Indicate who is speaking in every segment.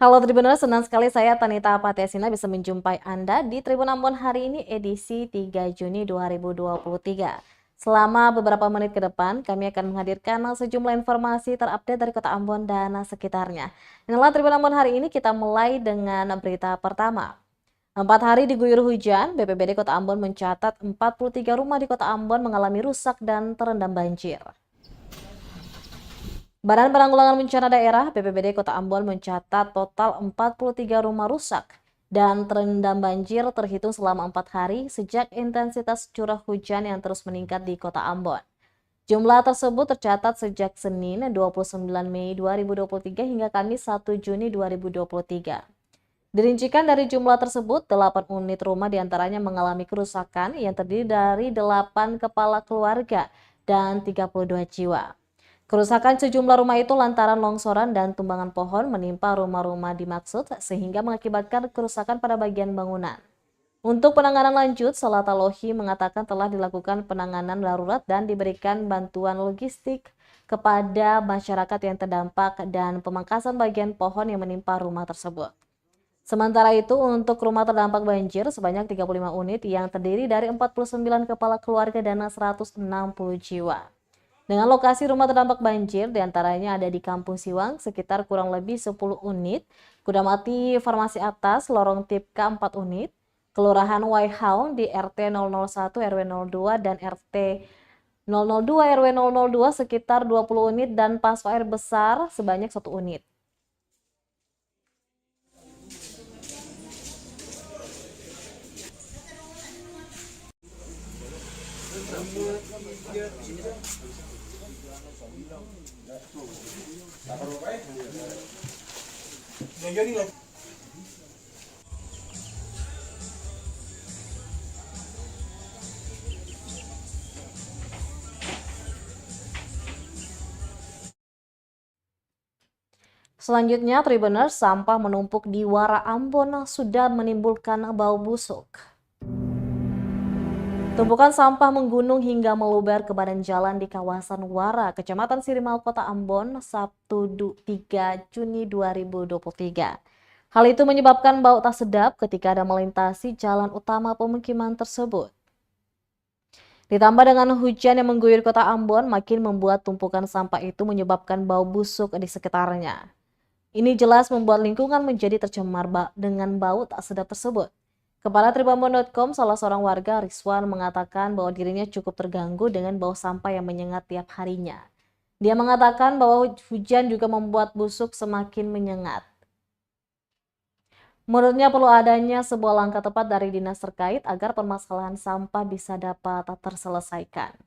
Speaker 1: Halo Tribuners, senang sekali saya Tanita Patiasina bisa menjumpai Anda di Tribun Ambon hari ini edisi 3 Juni 2023. Selama beberapa menit ke depan, kami akan menghadirkan sejumlah informasi terupdate dari Kota Ambon dan sekitarnya. Inilah Tribun Ambon hari ini, kita mulai dengan berita pertama. 4 hari diguyur hujan, BPBD Kota Ambon mencatat 43 rumah di Kota Ambon mengalami rusak dan terendam banjir. Badan Penanggulangan Bencana Daerah BPBD Kota Ambon mencatat total 43 rumah rusak dan terendam banjir terhitung selama 4 hari sejak intensitas curah hujan yang terus meningkat di Kota Ambon. Jumlah tersebut tercatat sejak Senin 29 Mei 2023 hingga Kamis 1 Juni 2023. Dirincikan dari jumlah tersebut, 8 unit rumah diantaranya mengalami kerusakan yang terdiri dari 8 kepala keluarga dan 32 jiwa. Kerusakan sejumlah rumah itu lantaran longsoran dan tumbangan pohon menimpa rumah-rumah dimaksud sehingga mengakibatkan kerusakan pada bagian bangunan. Untuk penanganan lanjut, Selata Lohi mengatakan telah dilakukan penanganan darurat dan diberikan bantuan logistik kepada masyarakat yang terdampak dan pemangkasan bagian pohon yang menimpa rumah tersebut. Sementara itu, untuk rumah terdampak banjir sebanyak 35 unit yang terdiri dari 49 kepala keluarga dan 160 jiwa. Dengan lokasi rumah terdampak banjir, diantaranya ada di Kampung Siwang sekitar kurang lebih 10 unit, Kudamati Farmasi Atas, Lorong Tipka 4 unit, Kelurahan Waihaung di RT 001 RW 02 dan RT 002 RW 002 sekitar 20 unit dan Paso Air Besar sebanyak 1 unit. Selanjutnya, Tribuners, sampah menumpuk di Wara Ambon sudah menimbulkan bau busuk. Tumpukan sampah menggunung hingga meluber ke badan jalan di kawasan Wara, Kecamatan Sirimal, Kota Ambon, Sabtu 3 Juni 2023. Hal itu menyebabkan bau tak sedap ketika ada melintasi jalan utama pemukiman tersebut. Ditambah dengan hujan yang mengguyur Kota Ambon, makin membuat tumpukan sampah itu menyebabkan bau busuk di sekitarnya. Ini jelas membuat lingkungan menjadi tercemar dengan bau tak sedap tersebut. Kepala Tribambon.com, salah seorang warga, Rizwan, mengatakan bahwa dirinya cukup terganggu dengan bau sampah yang menyengat tiap harinya. Dia mengatakan bahwa hujan juga membuat busuk semakin menyengat. Menurutnya perlu adanya sebuah langkah tepat dari dinas terkait agar permasalahan sampah bisa dapat terselesaikan.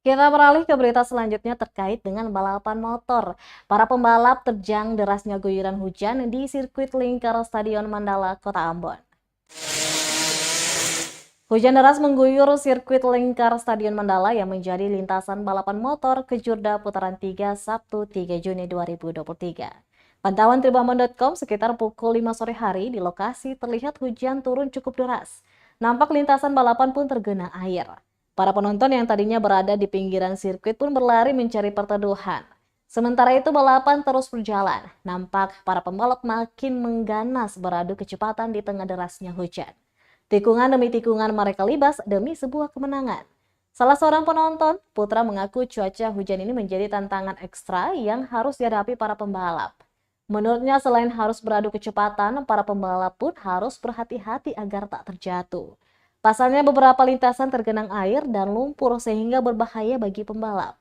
Speaker 1: Kita beralih ke berita selanjutnya terkait dengan balapan motor. Para pembalap terjang derasnya guyuran hujan di sirkuit lingkar Stadion Mandala, Kota Ambon. Hujan deras mengguyur sirkuit lingkar Stadion Mandala yang menjadi lintasan balapan motor Kejurda Putaran 3 Sabtu 3 Juni 2023. Pantauan Tribambon.com sekitar pukul 5 sore hari di lokasi terlihat hujan turun cukup deras. Nampak lintasan balapan pun tergenang air. Para penonton yang tadinya berada di pinggiran sirkuit pun berlari mencari perteduhan. Sementara itu balapan terus berjalan. Nampak para pembalap makin mengganas beradu kecepatan di tengah derasnya hujan. Tikungan demi tikungan mereka libas demi sebuah kemenangan. Salah seorang penonton, Putra, mengaku cuaca hujan ini menjadi tantangan ekstra yang harus dihadapi para pembalap. Menurutnya, selain harus beradu kecepatan, para pembalap pun harus berhati-hati agar tak terjatuh. Pasalnya beberapa lintasan tergenang air dan lumpur sehingga berbahaya bagi pembalap.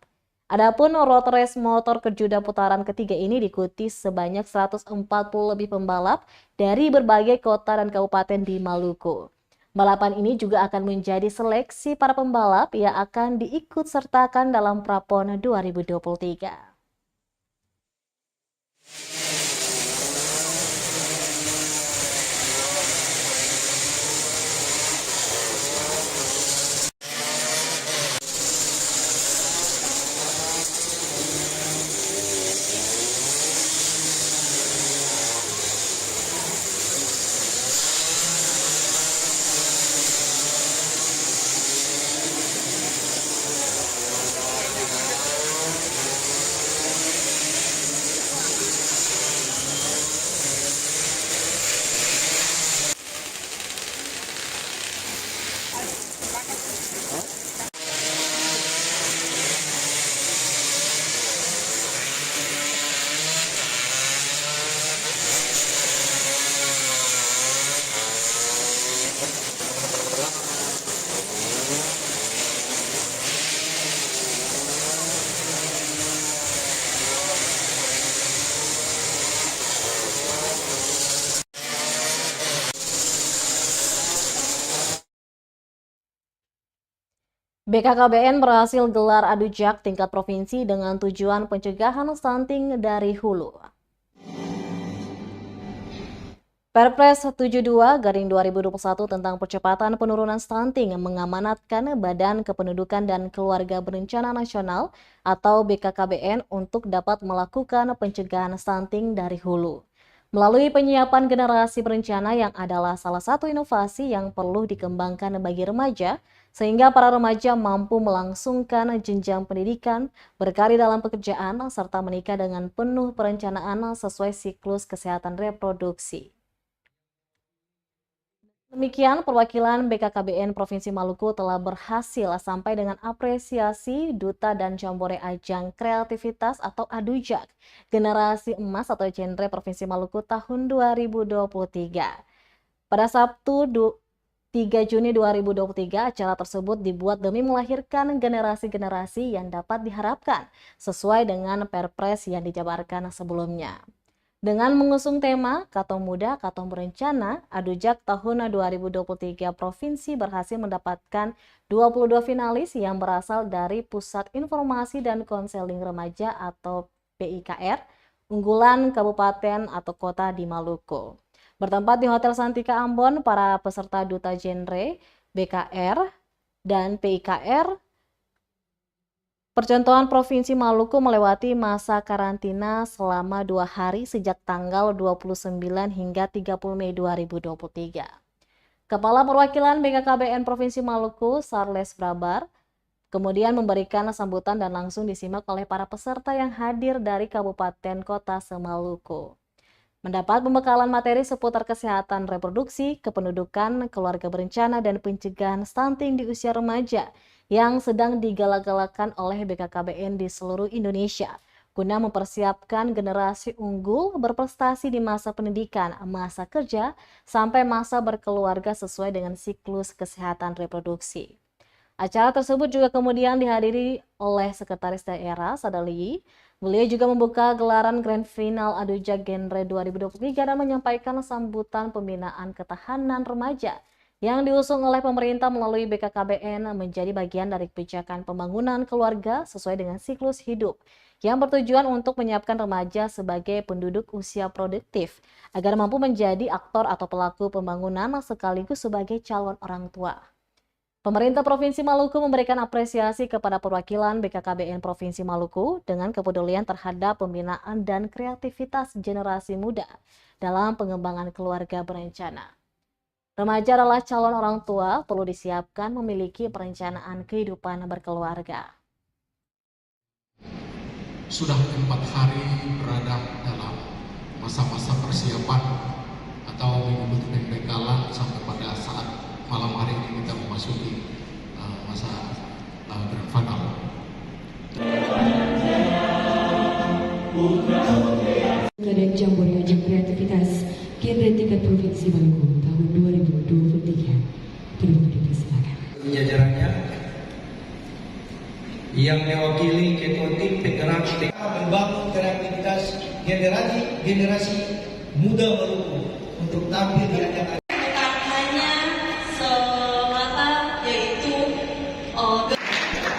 Speaker 1: Adapun road race motor kejuda putaran ketiga ini diikuti sebanyak 140 lebih pembalap dari berbagai kota dan kabupaten di Maluku. Balapan ini juga akan menjadi seleksi para pembalap yang akan diikut sertakan dalam Prapon 2023. BKKBN berhasil gelar adu jak tingkat provinsi dengan tujuan pencegahan stunting dari hulu. Perpres 72/2021 tentang percepatan penurunan stunting mengamanatkan Badan Kependudukan dan Keluarga Berencana Nasional atau BKKBN untuk dapat melakukan pencegahan stunting dari hulu. Melalui penyiapan generasi berencana yang adalah salah satu inovasi yang perlu dikembangkan bagi remaja, sehingga para remaja mampu melangsungkan jenjang pendidikan, berkarir dalam pekerjaan, serta menikah dengan penuh perencanaan sesuai siklus kesehatan reproduksi. Demikian, perwakilan BKKBN Provinsi Maluku telah berhasil sampai dengan apresiasi Duta dan Jambore Ajang Kreativitas atau ADUJAK Generasi Emas atau Genre Provinsi Maluku tahun 2023. Pada Sabtu 3 Juni 2023, acara tersebut dibuat demi melahirkan generasi-generasi yang dapat diharapkan sesuai dengan perpres yang dijabarkan sebelumnya. Dengan mengusung tema Katong Muda, Katong Berencana, ADUJAK tahun 2023 Provinsi berhasil mendapatkan 22 finalis yang berasal dari Pusat Informasi dan Konseling Remaja atau PIKR, unggulan kabupaten atau kota di Maluku. Bertempat di Hotel Santika Ambon, para peserta Duta Genre, BKR, dan PIKR Percontohan Provinsi Maluku melewati masa karantina selama 2 hari sejak tanggal 29 hingga 30 Mei 2023. Kepala Perwakilan BKKBN Provinsi Maluku, Sarles Brabar, kemudian memberikan sambutan dan langsung disimak oleh para peserta yang hadir dari kabupaten kota se-Maluku. Mendapat pembekalan materi seputar kesehatan reproduksi, kependudukan, keluarga berencana, dan pencegahan stunting di usia remaja yang sedang digalak-galakan oleh BKKBN di seluruh Indonesia, guna mempersiapkan generasi unggul berprestasi di masa pendidikan, masa kerja, sampai masa berkeluarga sesuai dengan siklus kesehatan reproduksi. Acara tersebut juga kemudian dihadiri oleh Sekretaris Daerah Sadali. Beliau juga membuka gelaran Grand Final ADUJAK Genre 2023 dan menyampaikan sambutan pembinaan ketahanan remaja yang diusung oleh pemerintah melalui BKKBN menjadi bagian dari kebijakan pembangunan keluarga sesuai dengan siklus hidup yang bertujuan untuk menyiapkan remaja sebagai penduduk usia produktif agar mampu menjadi aktor atau pelaku pembangunan sekaligus sebagai calon orang tua. Pemerintah Provinsi Maluku memberikan apresiasi kepada perwakilan BKKBN Provinsi Maluku dengan kepedulian terhadap pembinaan dan kreativitas generasi muda dalam pengembangan keluarga berencana. Remaja adalah calon orang tua, perlu disiapkan memiliki perencanaan kehidupan berkeluarga.
Speaker 2: Sudah 4 hari berada dalam masa-masa persiapan atau mengikuti pembekalan sampai pada saat malam hari ini kita memasuki masa Grand Final.
Speaker 3: Kadek Jambore yang mewakili Ketua Tim Penggerak membangun kreativitas generasi muda Maluku untuk tampil di ajang